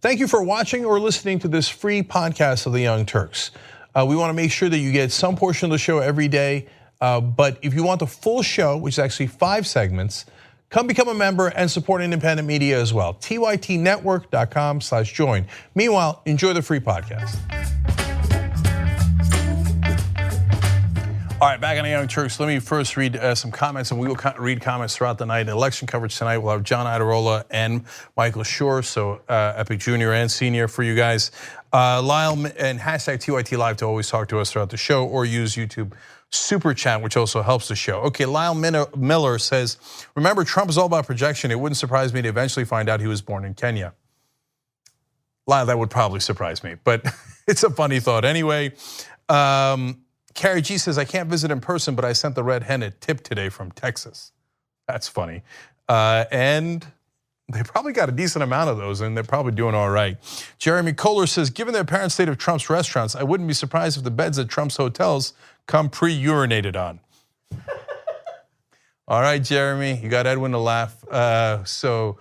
Thank you for watching or listening to this free podcast of the Young Turks. We want to make sure that you get some portion of the show every day, but if you want the full show, which is actually 5 segments, come become a member and support independent media as well. tytnetwork.com/join. Meanwhile, enjoy the free podcast. All right, back on the Young Turks. Let me first read some comments, and we will read comments throughout the night. Election coverage tonight, we'll have John Iadarola and Michael Schur, so Epic Jr. and Senior for you guys. Lyle and hashtag TYT Live to always talk to us throughout the show, or use YouTube Super Chat, which also helps the show. Okay, Lyle Miller says, remember, Trump is all about projection. It wouldn't surprise me to eventually find out he was born in Kenya. Lyle, that would probably surprise me, but it's a funny thought anyway. Carrie G says, I can't visit in person, but I sent the red hen a tip today from Texas. That's funny. And they probably got a decent amount of those, and they're probably doing all right. Jeremy Kohler says, given the apparent state of Trump's restaurants, I wouldn't be surprised if the beds at Trump's hotels come pre-urinated on. All right, Jeremy, you got Edwin to laugh. So,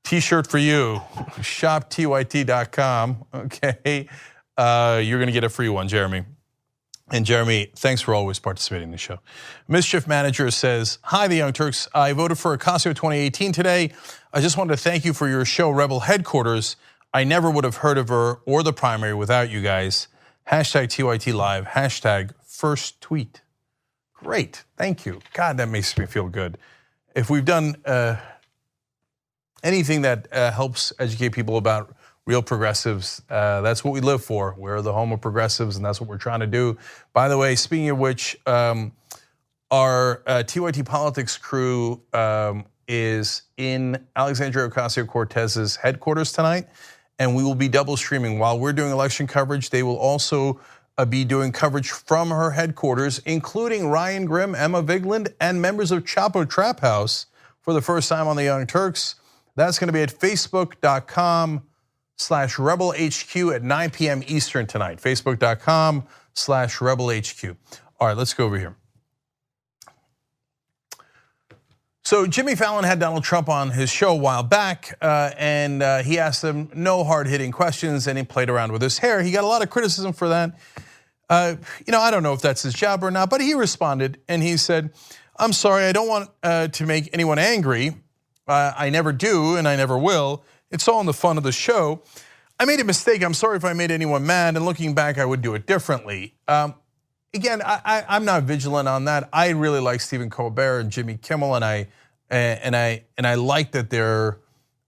t-shirt for you, shoptyt.com, okay? You're gonna get a free one, Jeremy. And Jeremy, thanks for always participating in the show. Mischief Manager says, hi, the Young Turks. I voted for Ocasio 2018 today. I just wanted to thank you for your show, Rebel Headquarters. I never would have heard of her or the primary without you guys. Hashtag TYT Live, hashtag first tweet. Great, thank you. God, that makes me feel good. If we've done anything that helps educate people about real progressives, that's what we live for. We're the home of progressives, and that's what we're trying to do. By the way, speaking of which, our TYT Politics crew is in Alexandria Ocasio-Cortez's headquarters tonight, and we will be double streaming. While we're doing election coverage, they will also be doing coverage from her headquarters, including Ryan Grimm, Emma Vigeland, and members of Chapo Trap House for the first time on the Young Turks. That's gonna be at facebook.com/rebelhq at 9 p.m. Eastern tonight. Facebook.com/rebelhq. All right, let's go over here. So Jimmy Fallon had Donald Trump on his show a while back, and he asked him no hard-hitting questions, and he played around with his hair. He got a lot of criticism for that. I don't know if that's his job or not, but he responded, and he said, I'm sorry, I don't want to make anyone angry. I never do, and I never will. It's all in the fun of the show. I made a mistake. I'm sorry if I made anyone mad, and looking back, I would do it differently. Again, I'm not vigilant on that. I really like Stephen Colbert and Jimmy Kimmel, and I like that they're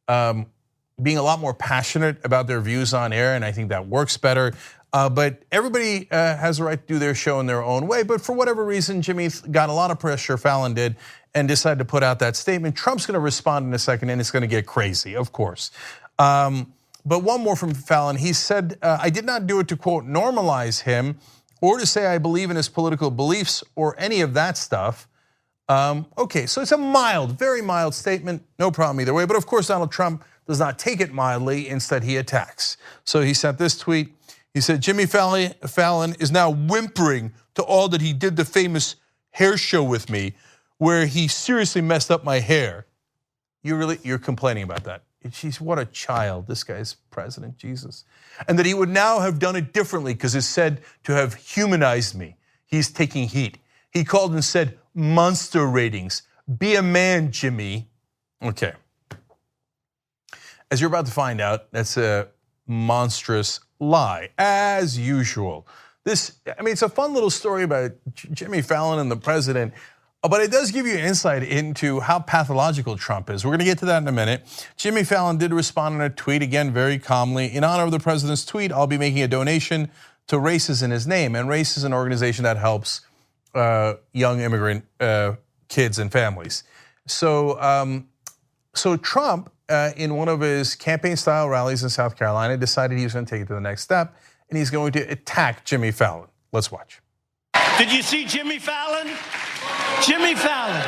being a lot more passionate about their views on air, and I think that works better. But everybody has a right to do their show in their own way. But for whatever reason, Jimmy got a lot of pressure, Fallon did, and decided to put out that statement. Trump's gonna respond in a second, and it's gonna get crazy, of course. But one more from Fallon. He said, I did not do it to, quote, normalize him or to say I believe in his political beliefs or any of that stuff. Okay, so it's a mild, very mild statement, no problem either way. But of course, Donald Trump does not take it mildly, instead he attacks. So he sent this tweet. He said, Jimmy Fallon is now whimpering to all that he did the famous hair show with me, where he seriously messed up my hair. You're complaining about that. Jeez, what a child, this guy's president, Jesus. And that he would now have done it differently because it's said to have humanized me. He's taking heat. He called and said, monster ratings. Be a man, Jimmy. Okay. As you're about to find out, that's a monstrous lie, as usual. It's a fun little story about Jimmy Fallon and the president, but it does give you insight into how pathological Trump is. We're gonna get to that in a minute. Jimmy Fallon did respond in a tweet, again, very calmly. In honor of the president's tweet, I'll be making a donation to Races in his name. And Race is an organization that helps young immigrant kids and families. So Trump, in one of his campaign-style rallies in South Carolina, decided he was gonna take it to the next step, and he's going to attack Jimmy Fallon. Let's watch. Did you see Jimmy Fallon? Jimmy Fallon.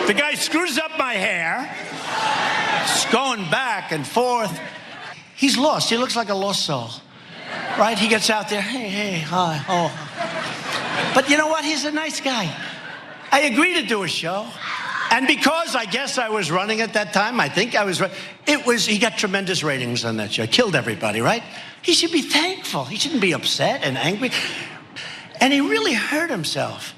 The guy screws up my hair. It's going back and forth. He's lost. He looks like a lost soul. Right? He gets out there, hey, hi, oh. But you know what? He's a nice guy. I agreed to do a show. And because I guess I was running at that time, I think I was running, he got tremendous ratings on that show. Killed everybody, right? He should be thankful. He shouldn't be upset and angry. And he really hurt himself.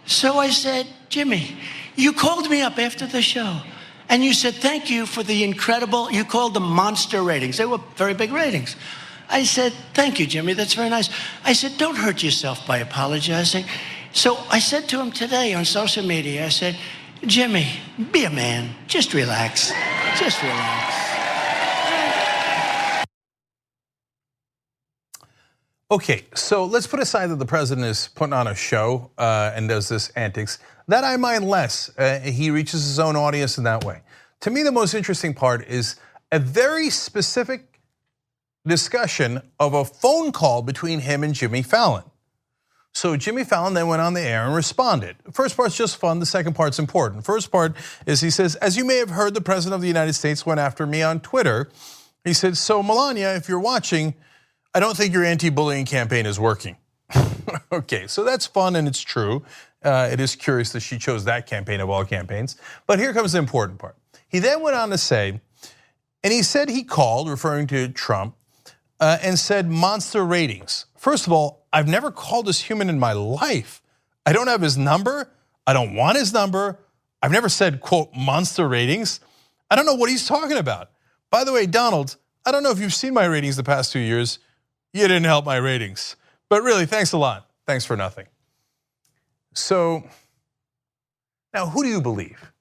So I said, Jimmy, you called me up after the show and you said, thank you for the incredible, you called them monster ratings. They were very big ratings. I said, thank you, Jimmy, that's very nice. I said, don't hurt yourself by apologizing. So I said to him today on social media, I said, Jimmy, be a man, just relax, just relax. Okay, so let's put aside that the president is putting on a show and does this antics. That I mind less. He reaches his own audience in that way. To me, the most interesting part is a very specific discussion of a phone call between him and Jimmy Fallon. So Jimmy Fallon then went on the air and responded. The first part's just fun, the second part's important. First part is he says, as you may have heard, the president of the United States went after me on Twitter. He said, so Melania, if you're watching, I don't think your anti-bullying campaign is working. Okay, so that's fun and it's true. It is curious that she chose that campaign of all campaigns. But here comes the important part. He then went on to say, and he said he called, referring to Trump, and said monster ratings. First of all, I've never called this human in my life. I don't have his number. I don't want his number. I've never said, quote, monster ratings. I don't know what he's talking about. By the way, Donald, I don't know if you've seen my ratings the past 2 years. You didn't help my ratings. But really, thanks a lot. Thanks for nothing. So now who do you believe?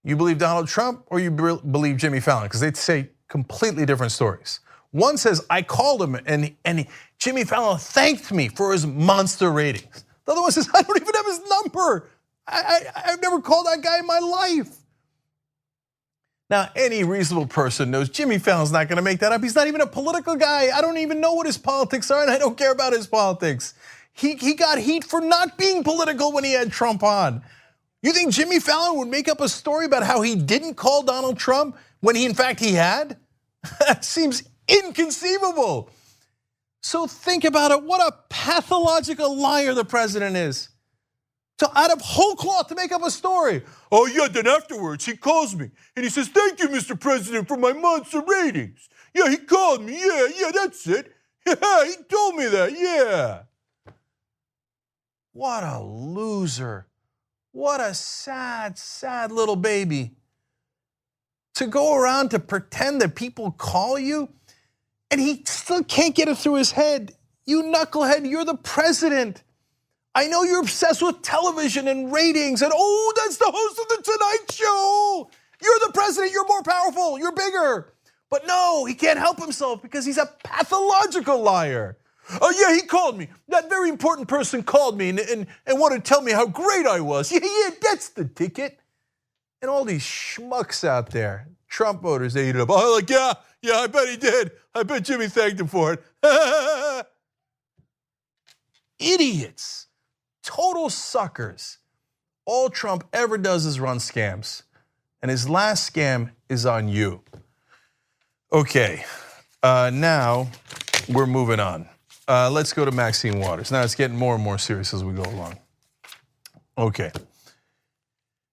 You believe Donald Trump or you believe Jimmy Fallon? Because they say completely different stories. One says, I called him and Jimmy Fallon thanked me for his monster ratings. The other one says, I don't even have his number. I've never called that guy in my life. Now, any reasonable person knows Jimmy Fallon's not gonna make that up. He's not even a political guy. I don't even know what his politics are and I don't care about his politics. He got heat for not being political when he had Trump on. You think Jimmy Fallon would make up a story about how he didn't call Donald Trump when in fact he had? That seems inconceivable. So think about it, what a pathological liar the president is. So out of whole cloth to make up a story. Oh yeah, then afterwards he calls me and he says, thank you, Mr. President, for my monster ratings. Yeah, he called me, yeah, that's it. Yeah, he told me that, yeah. What a loser. What a sad, sad little baby. To go around to pretend that people call you, and he still can't get it through his head. You knucklehead, you're the president. I know you're obsessed with television and ratings and oh, that's the host of the Tonight Show. You're the president, you're more powerful, you're bigger. But no, he can't help himself because he's a pathological liar. Oh yeah, he called me. That very important person called me and wanted to tell me how great I was. Yeah, that's the ticket. And all these schmucks out there, Trump voters, they eat it up. Oh, like, yeah, I bet he did. I bet Jimmy thanked him for it. Idiots, total suckers. All Trump ever does is run scams. And his last scam is on you. Okay, now we're moving on. Let's go to Maxine Waters. Now it's getting more and more serious as we go along. Okay.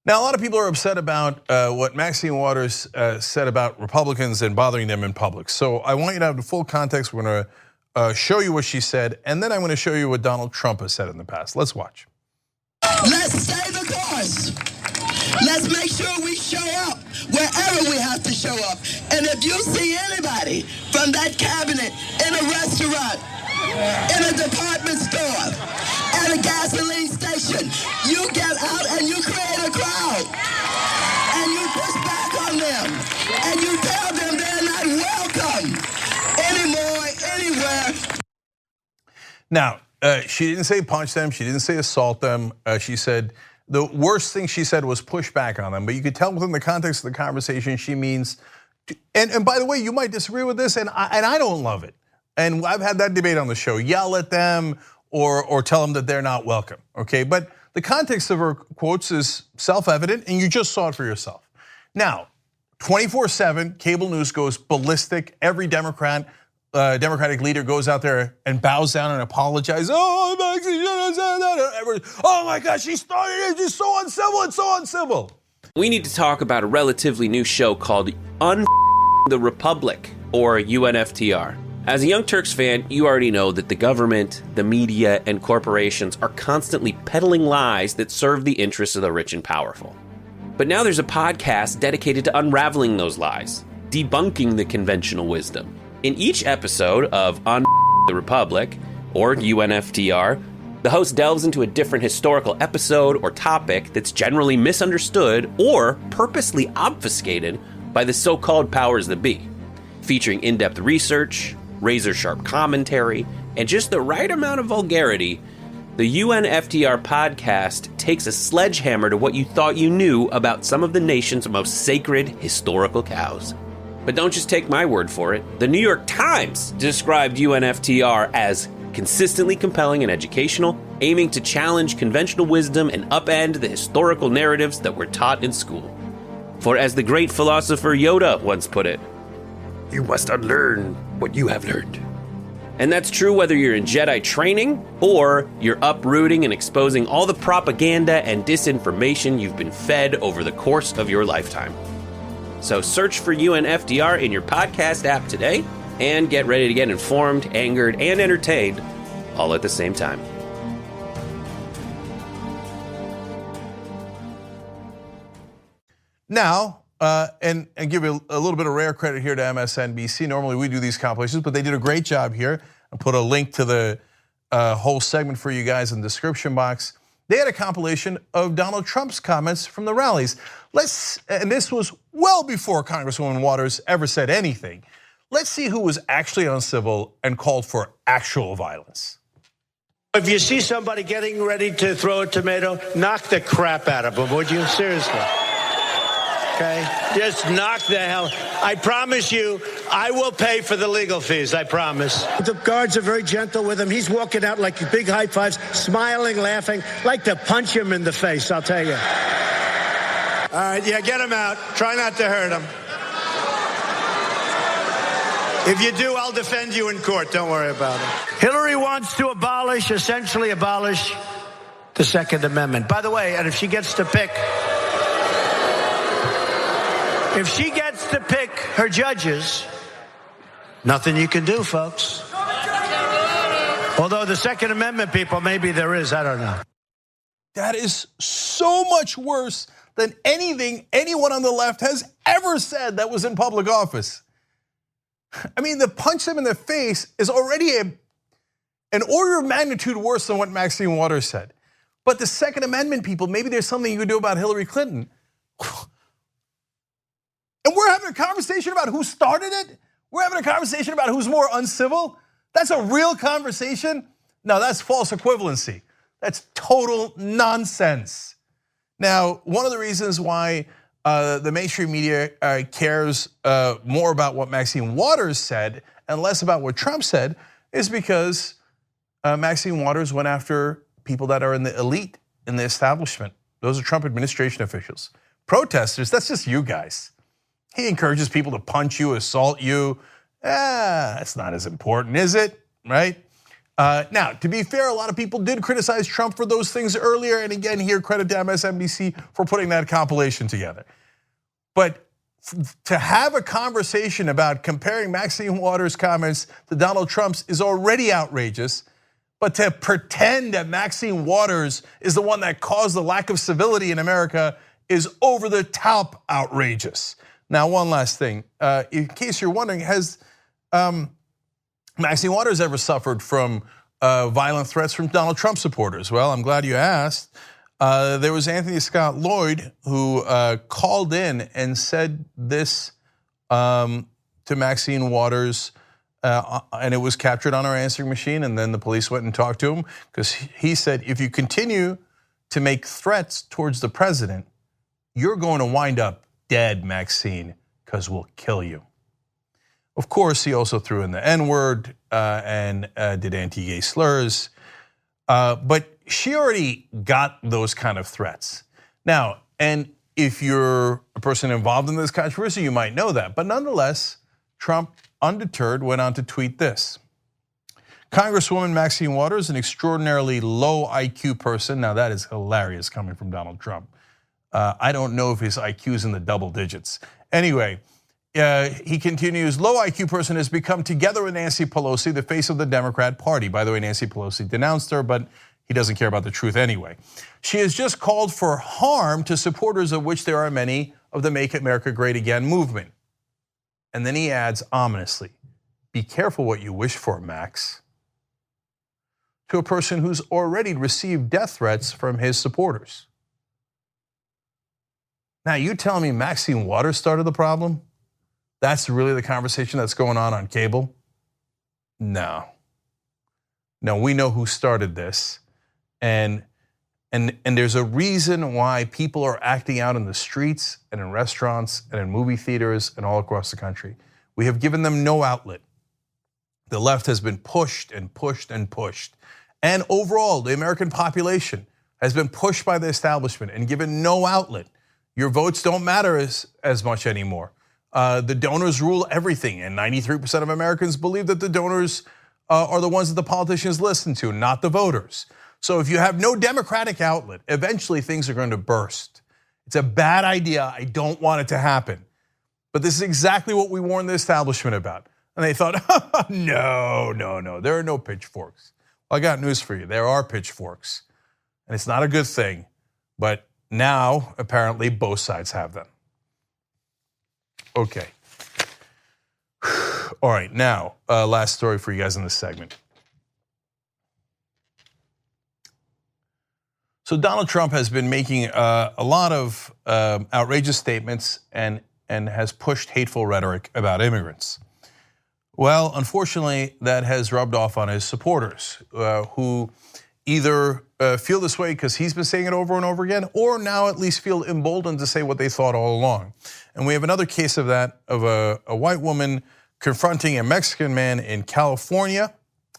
Now, a lot of people are upset about what Maxine Waters said about Republicans and bothering them in public. So I want you to have the full context. We're gonna show you what she said, and then I'm gonna show you what Donald Trump has said in the past. Let's watch. Let's stay the course. Let's make sure we show up wherever we have to show up. And if you see anybody from that cabinet in a restaurant, in a department store, at a gasoline station, you get out and you create a crowd. And you push back on them. And you tell them they're not welcome anymore, anywhere. Now, she didn't say punch them, she didn't say assault them. She said the worst thing she said was push back on them. But you could tell within the context of the conversation she means, and by the way, you might disagree with this, and I don't love it. And I've had that debate on the show, yell at them or tell them that they're not welcome, okay? But the context of her quotes is self-evident and you just saw it for yourself. Now, 24/7, cable news goes ballistic. Every Democratic leader goes out there and bows down and apologizes. Oh, Maxine, oh my gosh, she started it, it's so uncivil, it's so uncivil. We need to talk about a relatively new show called the Republic, or UNFTR. As a Young Turks fan, you already know that the government, the media, and corporations are constantly peddling lies that serve the interests of the rich and powerful. But now there's a podcast dedicated to unraveling those lies, debunking the conventional wisdom. In each episode of the Republic, or UNFTR, the host delves into a different historical episode or topic that's generally misunderstood or purposely obfuscated by the so-called powers that be, featuring in-depth research, razor-sharp commentary, and just the right amount of vulgarity. The UNFTR podcast takes a sledgehammer to what you thought you knew about some of the nation's most sacred historical cows. But don't just take my word for it. The New York Times described UNFTR as consistently compelling and educational, aiming to challenge conventional wisdom and upend the historical narratives that were taught in school. For as the great philosopher Yoda once put it, you must unlearn what you have learned. And that's true whether you're in Jedi training or you're uprooting and exposing all the propaganda and disinformation you've been fed over the course of your lifetime. So search for UNFTR in your podcast app today and get ready to get informed, angered, and entertained all at the same time. Now, and give you a little bit of rare credit here to MSNBC. Normally we do these compilations, but they did a great job here. I put a link to the whole segment for you guys in the description box. They had a compilation of Donald Trump's comments from the rallies. And this was well before Congresswoman Waters ever said anything. Let's see who was actually uncivil and called for actual violence. If you see somebody getting ready to throw a tomato, knock the crap out of them, would you? Seriously. Okay? Just knock the hell. I promise you, I will pay for the legal fees, I promise. The guards are very gentle with him. He's walking out like big high fives, smiling, laughing. Like to punch him in the face, I'll tell you. All right, yeah, get him out. Try not to hurt him. If you do, I'll defend you in court. Don't worry about it. Hillary wants to essentially abolish the Second Amendment. By the way, and if she gets to pick her judges, nothing you can do, folks. Although the Second Amendment people, maybe there is, I don't know. That is so much worse than anything anyone on the left has ever said that was in public office. I mean, the punch them in the face is already an order of magnitude worse than what Maxine Waters said. But the Second Amendment people, maybe there's something you could do about Hillary Clinton. And we're having a conversation about who started it? We're having a conversation about who's more uncivil? That's a real conversation? No, that's false equivalency. That's total nonsense. Now, one of the reasons why the mainstream media cares more about what Maxine Waters said and less about what Trump said is because Maxine Waters went after people that are in the elite, in the establishment. Those are Trump administration officials. Protesters, that's just you guys. He encourages people to punch you, assault you. That's not as important, is it? Right? Now, to be fair, a lot of people did criticize Trump for those things earlier. And again, here, credit to MSNBC for putting that compilation together. But to have a conversation about comparing Maxine Waters' comments to Donald Trump's is already outrageous. But to pretend that Maxine Waters is the one that caused the lack of civility in America is over the top outrageous. Now, one last thing, in case you're wondering, has Maxine Waters ever suffered from violent threats from Donald Trump supporters? Well, I'm glad you asked. There was Anthony Scott Lloyd who called in and said this to Maxine Waters, and it was captured on our answering machine, and then the police went and talked to him because he said, if you continue to make threats towards the president, you're going to wind up dead, Maxine, because we'll kill you. Of course, he also threw in the N-word and did anti-gay slurs, but she already got those kind of threats. Now, and if you're a person involved in this controversy, you might know that, but nonetheless, Trump, undeterred, went on to tweet this. Congresswoman Maxine Waters, an extraordinarily low IQ person. Now that is hilarious coming from Donald Trump. I don't know if his IQ is in the double digits. Anyway, he continues, low IQ person has become together with Nancy Pelosi, the face of the Democrat Party. By the way, Nancy Pelosi denounced her, but he doesn't care about the truth anyway. She has just called for harm to supporters, of which there are many, of the Make America Great Again movement. And then he adds ominously, be careful what you wish for, Max. To a person who's already received death threats from his supporters. Now, you telling me Maxine Waters started the problem? That's really the conversation that's going on cable? No. No, we know who started this. And there's a reason why people are acting out in the streets and in restaurants and in movie theaters and all across the country. We have given them no outlet. The left has been pushed and pushed and pushed. And overall, the American population has been pushed by the establishment and given no outlet. Your votes don't matter as much anymore. The donors rule everything, and 93% of Americans believe that the donors are the ones that the politicians listen to, not the voters. So if you have no democratic outlet, eventually things are going to burst. It's a bad idea. I don't want it to happen. But this is exactly what we warned the establishment about. And they thought, no, there are no pitchforks. Well, I got news for you. There are pitchforks. And it's not a good thing. But now, apparently, both sides have them. Okay. All right, now, last story for you guys in this segment. So Donald Trump has been making a lot of outrageous statements and has pushed hateful rhetoric about immigrants. Well, unfortunately, that has rubbed off on his supporters who either feel this way because he's been saying it over and over again, or now at least feel emboldened to say what they thought all along. And we have another case of that, of a white woman confronting a Mexican man in California.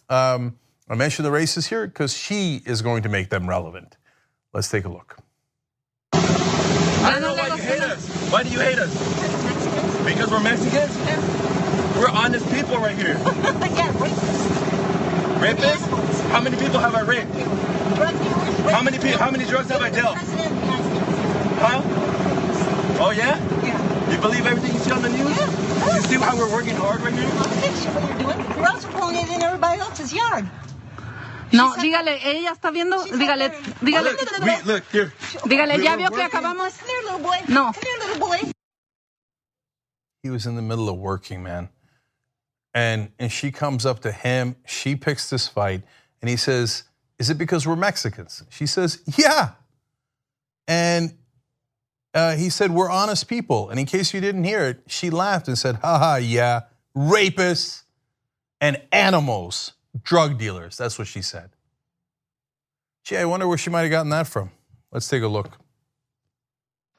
I mentioned the races here because she is going to make them relevant. Let's take a look. I don't know why you hate us. Why do you hate us? Because we're Mexicans? We're honest people right here. Yeah, rapists. Rapists? How many people have I raped? How many drugs have I dealt? Huh? Oh yeah? Yeah. You believe everything you see on the news? Yeah. You see how we're working hard right here? What you're doing. You're also pulling it in everybody else's yard. No, dígale, ella está viendo, dígale. Look, here. Dígale, ya vio que acabamos. Come here, little boy. No. Come here, little boy. He was in the middle of working, man. And she comes up to him, she picks this fight, and he says, is it because we're Mexicans? She says, yeah. And he said, we're honest people. And in case you didn't hear it, she laughed and said, haha, yeah, rapists and animals. Drug dealers, that's what she said. Gee, I wonder where she might have gotten that from. Let's take a look.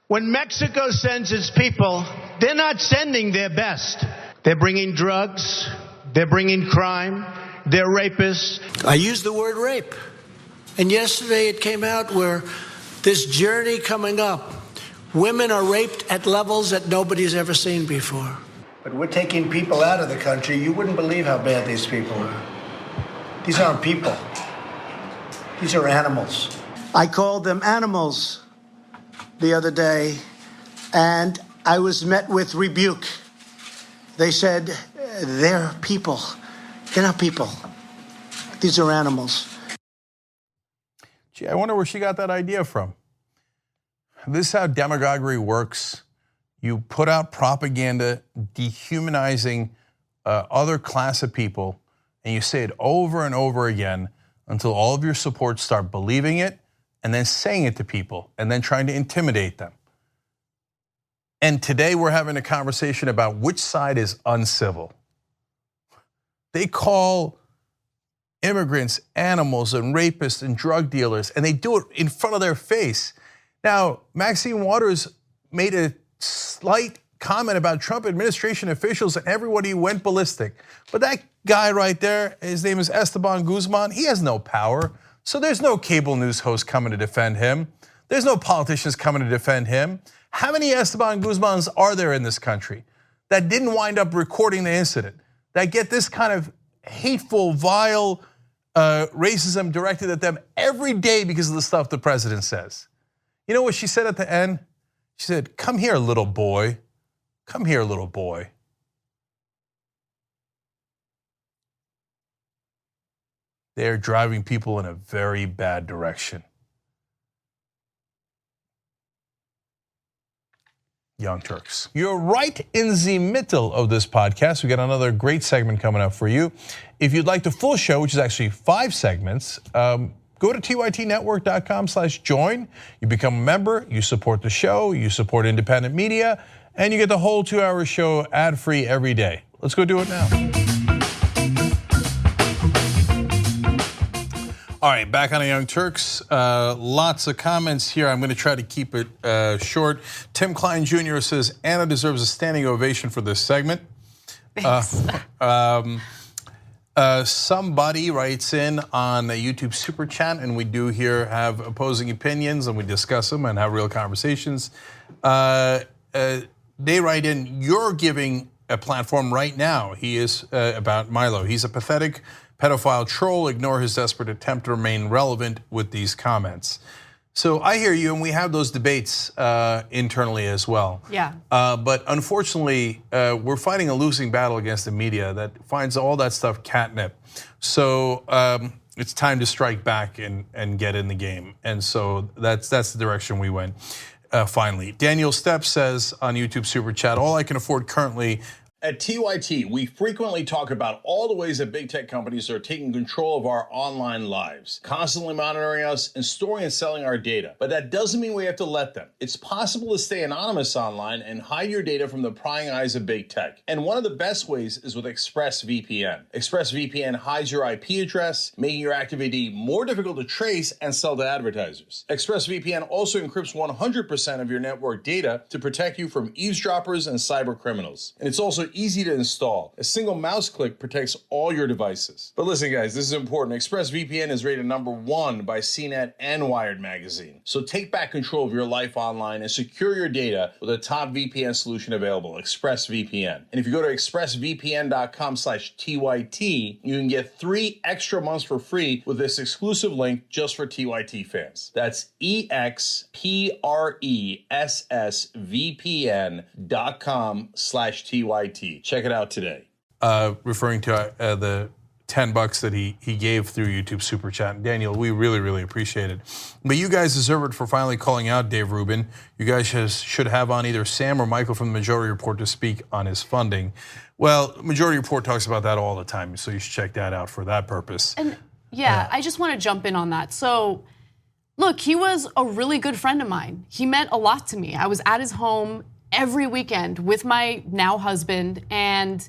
When Mexico sends its people, they're not sending their best. They're bringing drugs, they're bringing crime, they're rapists. I used the word rape. And yesterday it came out where this journey coming up, women are raped at levels that nobody's ever seen before. But we're taking people out of the country. You wouldn't believe how bad these people are. These aren't people. These are animals. I called them animals the other day, and I was met with rebuke. They said, they're people. They're not people. These are animals. Gee, I wonder where she got that idea from. This is how demagoguery works. You put out propaganda dehumanizing other class of people, and you say it over and over again until all of your supports start believing it and then saying it to people and then trying to intimidate them. And today we're having a conversation about which side is uncivil. They call immigrants animals and rapists and drug dealers, and they do it in front of their face. Now, Maxine Waters made a slight comment about Trump administration officials, and everybody went ballistic. But that guy right there, his name is Esteban Guzman, he has no power. So there's no cable news host coming to defend him. There's no politicians coming to defend him. How many Esteban Guzmans are there in this country that didn't wind up recording the incident, that get this kind of hateful, vile racism directed at them every day because of the stuff the president says? You know what she said at the end? She said, "Come here, little boy. Come here, little boy." They're driving people in a very bad direction. Young Turks. You're right in the middle of this podcast. We got another great segment coming up for you. If you'd like the full show, which is actually 5 segments, go to tytnetwork.com/join. You become a member, you support the show, you support independent media, and you get the whole 2-hour show ad-free every day. Let's go do it now. All right, back on the Young Turks. Lots of comments here. I'm going to try to keep it short. Tim Klein Jr. says, Anna deserves a standing ovation for this segment. Somebody writes in on a YouTube super chat, and we do here have opposing opinions, and we discuss them and have real conversations. They write in, you're giving a platform right now. He is about Milo. He's a pathetic pedophile troll. Ignore his desperate attempt to remain relevant with these comments. So I hear you, and we have those debates internally as well. Yeah. But unfortunately, we're fighting a losing battle against the media that finds all that stuff catnip. So it's time to strike back and get in the game. And so that's the direction we went. Finally, Daniel Stepp says on YouTube Super Chat, all I can afford currently. At TYT, we frequently talk about all the ways that big tech companies are taking control of our online lives, constantly monitoring us and storing and selling our data. But that doesn't mean we have to let them. It's possible to stay anonymous online and hide your data from the prying eyes of big tech. And one of the best ways is with ExpressVPN. ExpressVPN hides your IP address, making your active ID more difficult to trace and sell to advertisers. ExpressVPN also encrypts 100% of your network data to protect you from eavesdroppers and cyber criminals. And it's also easy to install. A single mouse click protects all your devices. But listen, guys, this is important. ExpressVPN is rated #1 by CNET and Wired magazine. So take back control of your life online and secure your data with a top VPN solution available, ExpressVPN. And if you go to expressvpn.com/TYT, you can get 3 extra months for free with this exclusive link just for TYT fans. That's expressvpn.com/TYT. Check it out today. Referring to the $10 that he gave through YouTube Super Chat. And Daniel, we really, really appreciate it. But you guys deserve it for finally calling out Dave Rubin. You guys should have on either Sam or Michael from the Majority Report to speak on his funding. Well, Majority Report talks about that all the time, so you should check that out for that purpose. And yeah, I just want to jump in on that. So look, he was a really good friend of mine. He meant a lot to me. I was at his home every weekend with my now husband, and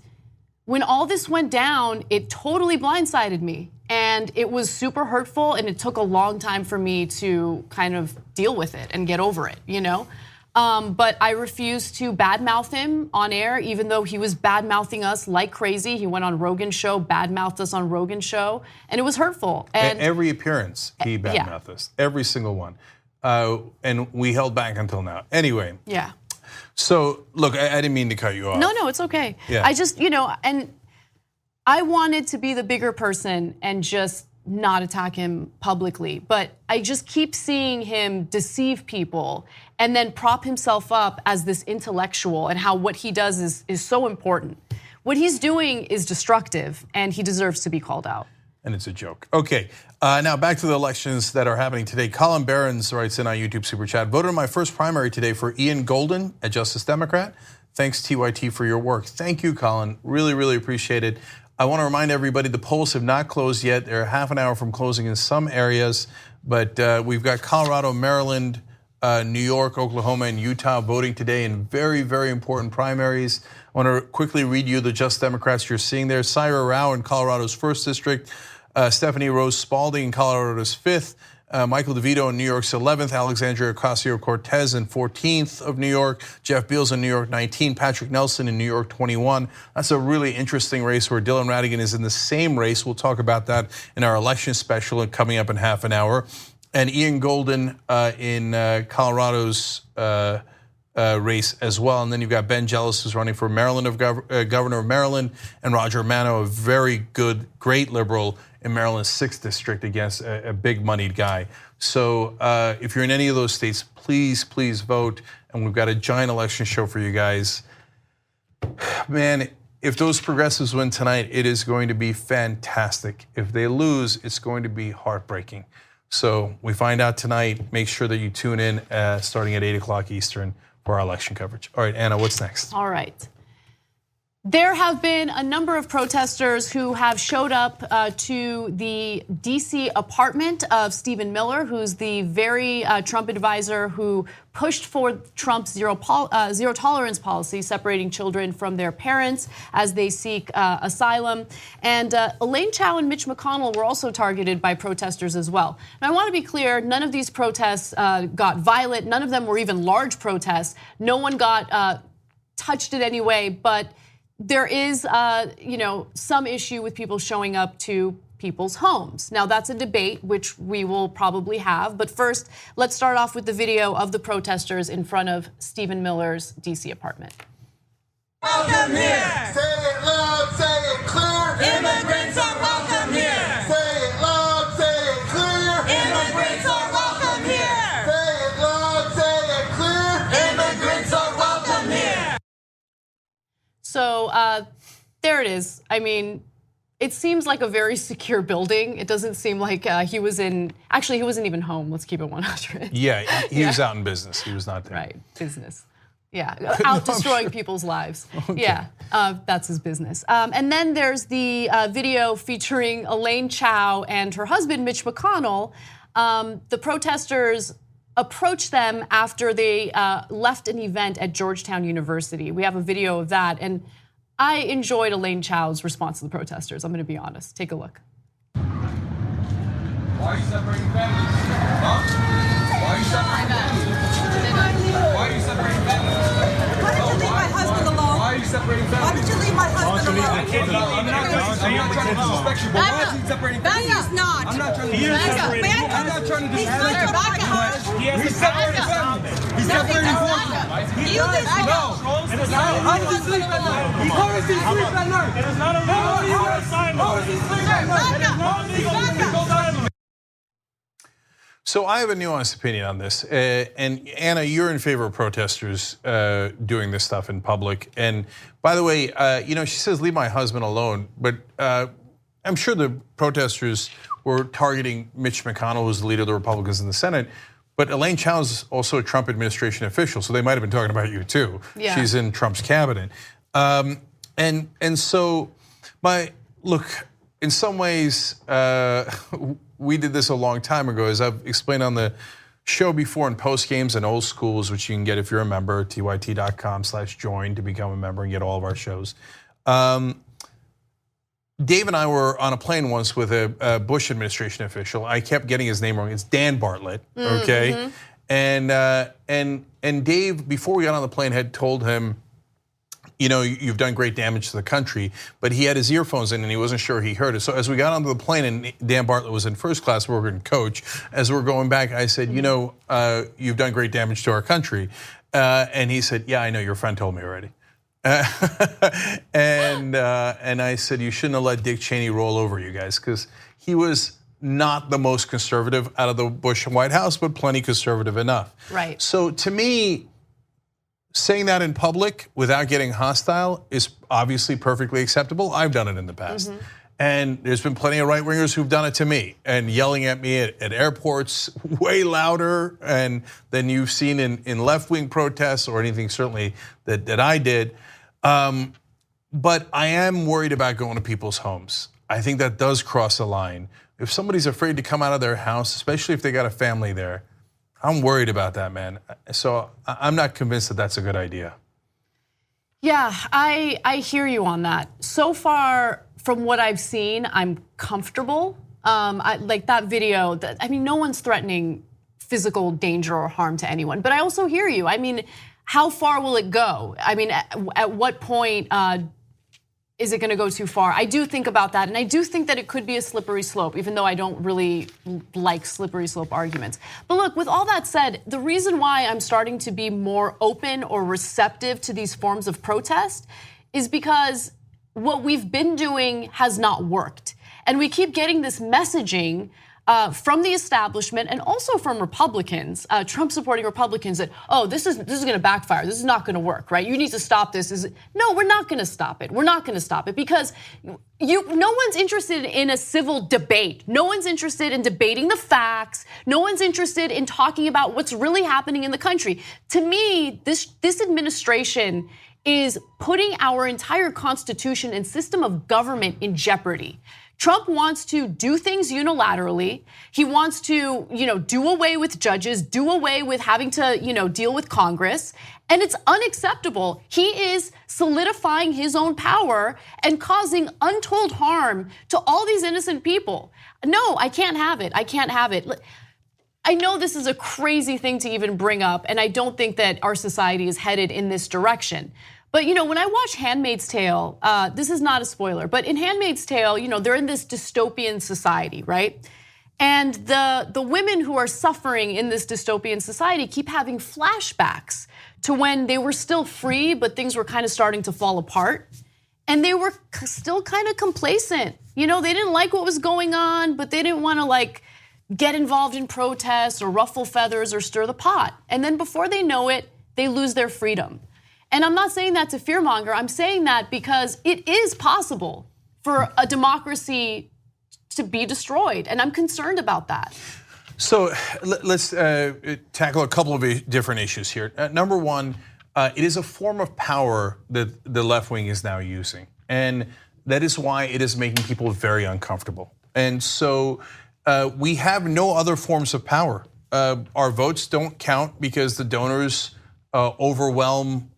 when all this went down, it totally blindsided me, and it was super hurtful, and it took a long time for me to kind of deal with it and get over it, you know? But I refused to badmouth him on air, even though he was badmouthing us like crazy. He went on Rogan's show, badmouthed us on Rogan's show, and it was hurtful. And every appearance, he badmouthed us, every single one. And we held back until now. Anyway. Yeah. So, look, I didn't mean to cut you off. No, it's okay. Yeah. I just, and I wanted to be the bigger person and just not attack him publicly. But I just keep seeing him deceive people and then prop himself up as this intellectual, and how what he does is so important. What he's doing is destructive, and he deserves to be called out. And it's a joke. Okay, now back to the elections that are happening today. Colin Behrens writes in on YouTube Super Chat, voted in my first primary today for Ian Golden, a Justice Democrat. Thanks, TYT, for your work. Thank you, Colin. Really, really appreciate it. I want to remind everybody the polls have not closed yet. They're half an hour from closing in some areas, but we've got Colorado, Maryland, New York, Oklahoma, and Utah voting today in very, very important primaries. I want to quickly read you the Just Democrats you're seeing there. Syra Rao in Colorado's 1st District, Stephanie Rose Spalding in Colorado's 5th, Michael DeVito in New York's 11th, Alexandria Ocasio-Cortez in 14th of New York, Jeff Beals in New York 19, Patrick Nelson in New York 21. That's a really interesting race where Dylan Ratigan is in the same race. We'll talk about that in our election special coming up in half an hour. And Ian Golden in Colorado's race as well. And then you've got Ben Jealous, who's running for Maryland governor of Maryland, and Roger Manno, a very good, great liberal in Maryland's 6th district against a big moneyed guy. So if you're in any of those states, please vote. And we've got a giant election show for you guys. Man, if those progressives win tonight, it is going to be fantastic. If they lose, it's going to be heartbreaking. So we find out tonight. Make sure that you tune in starting at 8 o'clock Eastern for our election coverage. All right, Anna, what's next? All right. There have been a number of protesters who have showed up to the DC apartment of Stephen Miller, who's the very Trump advisor who pushed for Trump's zero tolerance policy, separating children from their parents as they seek asylum. And Elaine, Chao and Mitch McConnell were also targeted by protesters as well. Now, I want to be clear, none of these protests got violent. None of them were even large protests. No one got touched in any way, but there is, some issue with people showing up to people's homes. Now, that's a debate which we will probably have. But first, let's start off with the video of the protesters in front of Stephen Miller's DC apartment. Welcome here. Say it loud, say it clear. Immigrants are welcome here. Say it loud, say it clear. Immigrants are welcome here. Say it loud, say it clear. Immigrants are welcome here. So there it is. I mean, it seems like a very secure building. It doesn't seem like he was in, actually he wasn't even home. Let's keep it 100. Yeah, he was out in business. He was not there. Right, business. Yeah, out destroying people's lives. Okay. Yeah, that's his business. And then there's the video featuring Elaine Chao and her husband, Mitch McConnell. The protesters approached them after they left an event at Georgetown University. We have a video of that, and I enjoyed Elaine Chao's response to the protesters. I'm going to be honest. Take a look. Why are you separating families? Huh? Why are you separating families? Why are you separating families? Why did you leave my husband alone? Why are you separating families? Why did you leave my husband alone? I'm not trying to disrespect you, but why is he separating families? He's not. I'm not trying to disrespect you. I'm not trying to disrespect you. He's separating families. He's separating families. You did No. How does he sleep at night? How does he sleep at night? It is not a legal assignment. How does he sleep at night? It is not a legal assignment. So I have a nuanced opinion on this, and Anna, you're in favor of protesters doing this stuff in public. And by the way, she says leave my husband alone, but I'm sure the protesters were targeting Mitch McConnell, who's the leader of the Republicans in the Senate. But Elaine Chao is also a Trump administration official, so they might have been talking about you too. Yeah. She's in Trump's cabinet, and so look, in some ways. We did this a long time ago, as I've explained on the show before in post games and old schools, which you can get if you're a member, tyt.com/join to become a member and get all of our shows. Dave and I were on a plane once with a Bush administration official. I kept getting his name wrong. It's Dan Bartlett, okay? Mm-hmm. And Dave, before we got on the plane, had told him, you've done great damage to the country, but he had his earphones in and he wasn't sure he heard it. So as we got onto the plane and Dan Bartlett was in first class, we were in coach. As we're going back, I said, you've done great damage to our country. And he said, yeah, I know, your friend told me already. And I said, you shouldn't have let Dick Cheney roll over you guys, because he was not the most conservative out of the Bush White House, but plenty conservative enough. Right. So to me, saying that in public without getting hostile is obviously perfectly acceptable. I've done it in the past. Mm-hmm. And there's been plenty of right-wingers who've done it to me and yelling at me at airports way louder than you've seen in left-wing protests or anything certainly that I did. But I am worried about going to people's homes. I think that does cross a line. If somebody's afraid to come out of their house, especially if they got a family there, I'm worried about that, man. So I'm not convinced that that's a good idea. Yeah, I hear you on that. So far, from what I've seen, I'm comfortable. Like that video, no one's threatening physical danger or harm to anyone. But I also hear you. I mean, how far will it go? I mean, at what point is it going to go too far? I do think about that, and I do think that it could be a slippery slope, even though I don't really like slippery slope arguments. But look, with all that said, the reason why I'm starting to be more open or receptive to these forms of protest is because what we've been doing has not worked. And we keep getting this messaging from the establishment and also from Republicans, Trump-supporting Republicans, that this is going to backfire. This is not going to work, right? You need to stop this. No, we're not going to stop it. We're not going to stop it because no one's interested in a civil debate. No one's interested in debating the facts. No one's interested in talking about what's really happening in the country. To me, this administration is putting our entire constitution and system of government in jeopardy. Trump wants to do things unilaterally. He wants to, do away with judges, do away with having to, deal with Congress. And it's unacceptable. He is solidifying his own power and causing untold harm to all these innocent people. No, I can't have it. I can't have it. I know this is a crazy thing to even bring up, and I don't think that our society is headed in this direction. But when I watch Handmaid's Tale, this is not a spoiler, but in Handmaid's Tale, they're in this dystopian society, right? And the women who are suffering in this dystopian society keep having flashbacks to when they were still free, but things were kind of starting to fall apart. And they were still kind of complacent. They didn't like what was going on, but they didn't want to get involved in protests or ruffle feathers or stir the pot. And then before they know it, they lose their freedom. And I'm not saying that to fearmonger. I'm saying that because it is possible for a democracy to be destroyed. And I'm concerned about that. So let's tackle a couple of different issues here. Number one, it is a form of power that the left wing is now using. And that is why it is making people very uncomfortable. And so we have no other forms of power. Our votes don't count because the donors overwhelm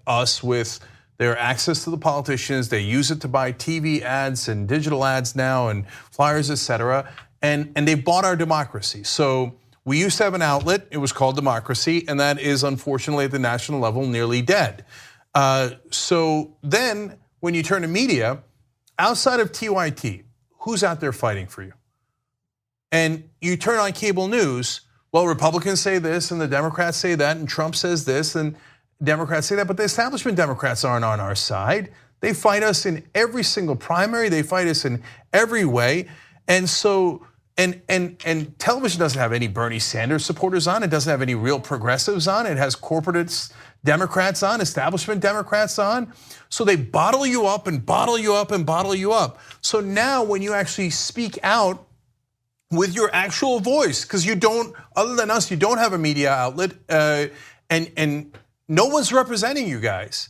us with their access to the politicians. They use it to buy TV ads and digital ads now and flyers, etc. And they bought our democracy. So we used to have an outlet. It was called Democracy, and that is unfortunately at the national level nearly dead. So then when you turn to media, outside of TYT, who's out there fighting for you? And you turn on cable news, well, Republicans say this and the Democrats say that and Trump says this and Democrats say that, but the establishment Democrats aren't on our side. They fight us in every single primary. They fight us in every way. And so, and television doesn't have any Bernie Sanders supporters on. It doesn't have any real progressives on. It has corporate Democrats on, establishment Democrats on. So they bottle you up and bottle you up and bottle you up. So now when you actually speak out with your actual voice, because you don't, other than us, you don't have a media outlet, and no one's representing you guys.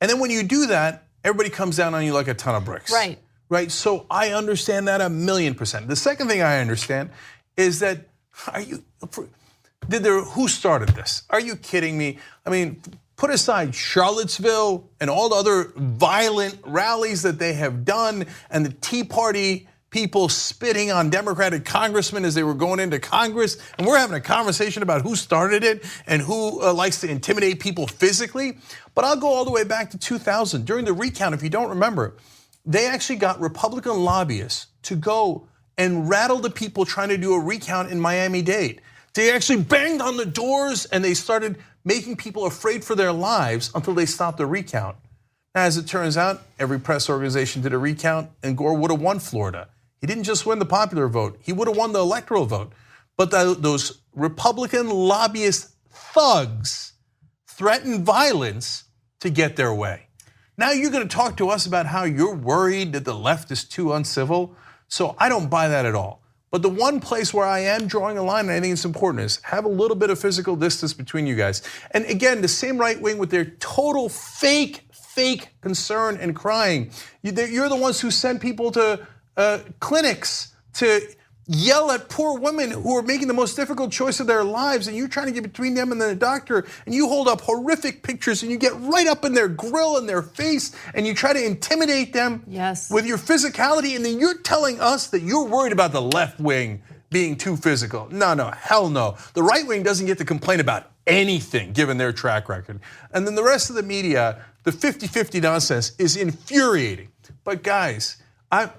And then when you do that, everybody comes down on you like a ton of bricks. Right, so I understand that 1,000,000%. The second thing I understand is that, who started this? Are you kidding me? I mean, put aside Charlottesville and all the other violent rallies that they have done and the Tea Party people spitting on Democratic congressmen as they were going into Congress. And we're having a conversation about who started it and who likes to intimidate people physically. But I'll go all the way back to 2000. During the recount, if you don't remember, they actually got Republican lobbyists to go and rattle the people trying to do a recount in Miami-Dade. They actually banged on the doors and they started making people afraid for their lives until they stopped the recount. Now, as it turns out, every press organization did a recount and Gore would have won Florida. He didn't just win the popular vote, he would have won the electoral vote. But those Republican lobbyist thugs threatened violence to get their way. Now you're going to talk to us about how you're worried that the left is too uncivil. So I don't buy that at all. But the one place where I am drawing a line, and I think it's important, is have a little bit of physical distance between you guys. And again, the same right wing with their total fake concern and crying. You're the ones who send people to clinics to yell at poor women who are making the most difficult choice of their lives, and you're trying to get between them and the doctor, and you hold up horrific pictures and you get right up in their grill and their face and you try to intimidate them with your physicality, and then you're telling us that you're worried about the left wing being too physical. No, hell no. The right wing doesn't get to complain about anything given their track record. And then the rest of the media, the 50-50 nonsense is infuriating. But guys, I'm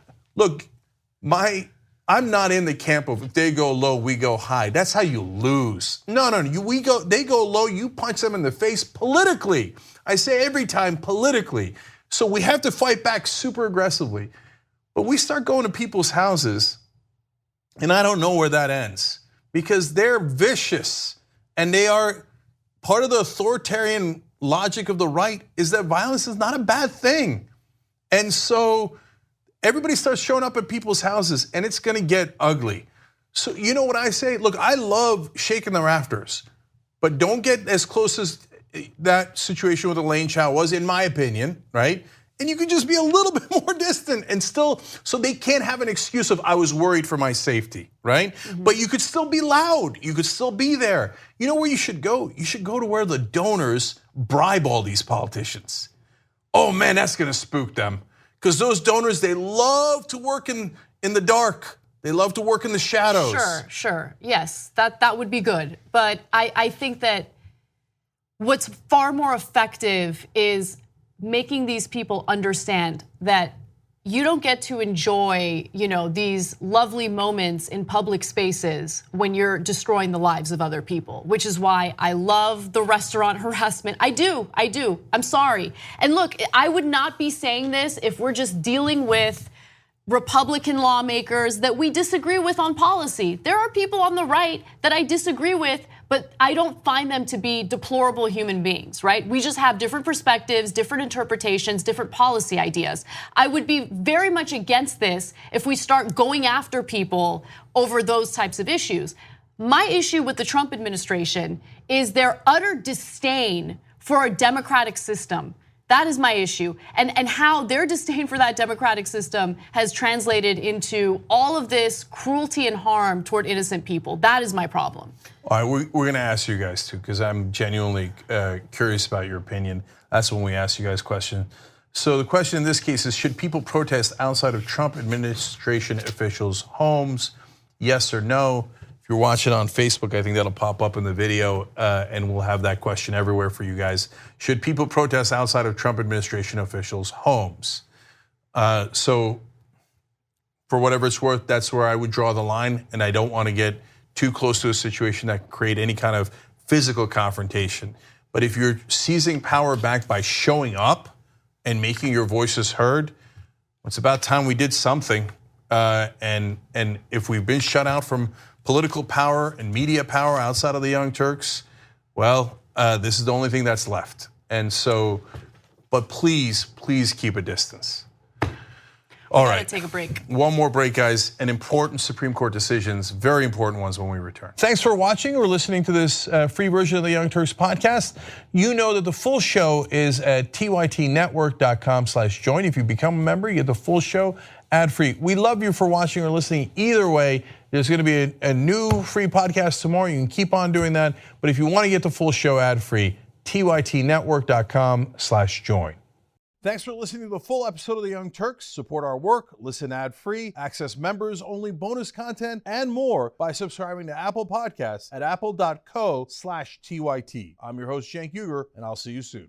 not in the camp of if they go low, we go high. That's how you lose. No, they go low, you punch them in the face politically. I say every time politically. So we have to fight back super aggressively. But we start going to people's houses And I don't know where that ends because they're vicious and they are part of the authoritarian logic of the right is that violence is not a bad thing. And so everybody starts showing up at people's houses and it's gonna get ugly. So you know what I say? Look, I love shaking the rafters, but don't get as close as that situation with Elaine Chao was, in my opinion, right? And you can just be a little bit more distant and still, so they can't have an excuse of I was worried for my safety, right? But you could still be loud, you could still be there. You know where you should go? You should go to where the donors bribe all these politicians. Oh man, that's gonna spook them. Because those donors, they love to work in the dark. They love to work in the shadows. Sure, yes, that would be good. But I think that what's far more effective is making these people understand that you don't get to enjoy, these lovely moments in public spaces when you're destroying the lives of other people, which is why I love the restaurant harassment. I do. I'm sorry. And look, I would not be saying this if we're just dealing with Republican lawmakers that we disagree with on policy. There are people on the right that I disagree with, but I don't find them to be deplorable human beings, right? We just have different perspectives, different interpretations, different policy ideas. I would be very much against this if we start going after people over those types of issues. My issue with the Trump administration is their utter disdain for a democratic system. That is my issue, and how their disdain for that democratic system has translated into all of this cruelty and harm toward innocent people. That is my problem. All right, we're gonna ask you guys too, because I'm genuinely curious about your opinion. That's when we ask you guys questions. So the question in this case is, should people protest outside of Trump administration officials' homes? Yes or no? If you're watching on Facebook, I think that'll pop up in the video, and we'll have that question everywhere for you guys. Should people protest outside of Trump administration officials' homes? So for whatever it's worth, that's where I would draw the line, and I don't want to get too close to a situation that could create any kind of physical confrontation. But if you're seizing power back by showing up and making your voices heard, it's about time we did something. And if we've been shut out from political power and media power outside of the Young Turks, well, this is the only thing that's left. And so, but please keep a distance. All right, take a break. One more break, guys, and important Supreme Court decisions, very important ones when we return. Thanks for watching or listening to this free version of the Young Turks podcast. You know that the full show is at tytnetwork.com/join. If you become a member, you get the full show ad-free. We love you for watching or listening. Either way, there's gonna be a new free podcast tomorrow. You can keep on doing that. But if you wanna get the full show ad-free, tytnetwork.com/join. Thanks for listening to the full episode of The Young Turks. Support our work, listen ad-free, access members-only bonus content, and more by subscribing to Apple Podcasts at apple.co/TYT. I'm your host, Cenk Uygur, and I'll see you soon.